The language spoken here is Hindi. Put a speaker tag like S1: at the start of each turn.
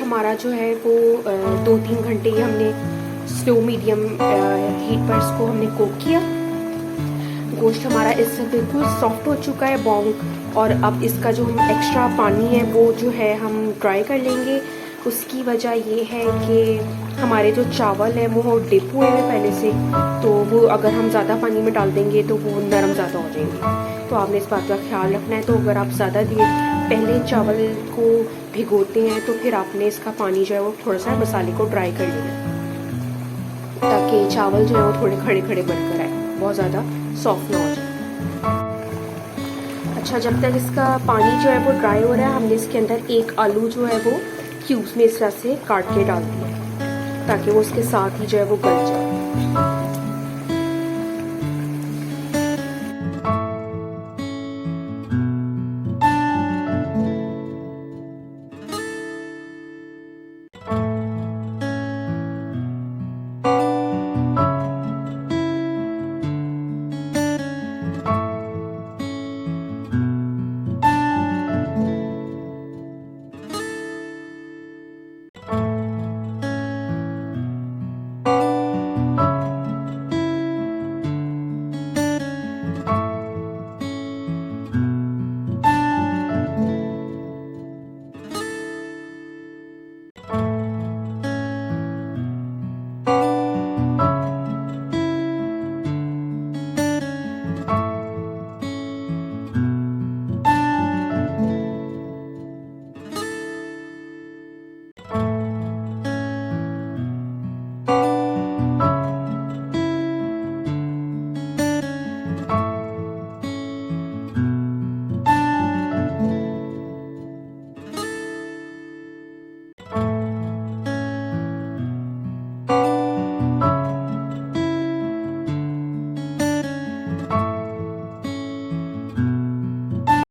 S1: हमारा जो है वो 2-3 घंटे ही हमने स्लो मीडियम हीट पर इसको हमने कुक किया। गोश्त हमारा इससे बिल्कुल सॉफ्ट हो चुका है बोंग। और अब इसका जो हम एक्स्ट्रा पानी है वो जो है हम ड्राई कर लेंगे। उसकी वजह ये है कि हमारे जो चावल है वो डिप हुए हैं पहले से, तो वो अगर हम ज़्यादा पानी में डाल देंगे तो वो नरम ज़्यादा हो जाएंगे। तो आपने इस बात का ख्याल रखना है। तो अगर आप ज़्यादा देर पहले चावल को भिगोते हैं तो फिर आपने इसका पानी जो है वो थोड़ा सा मसाले को ड्राई कर लेना, ताकि चावल जो है वो थोड़े खड़े खड़े बनकर आए, बहुत ज़्यादा सॉफ्ट ना हो जाए। अच्छा, जब तक इसका पानी जो है वो ड्राई हो रहा है, हमने इसके अंदर एक आलू जो है वो क्यूब्स में इस तरह से काट के डाल दिया, ताकि वो उसके साथ ही जो है वो गल जाए।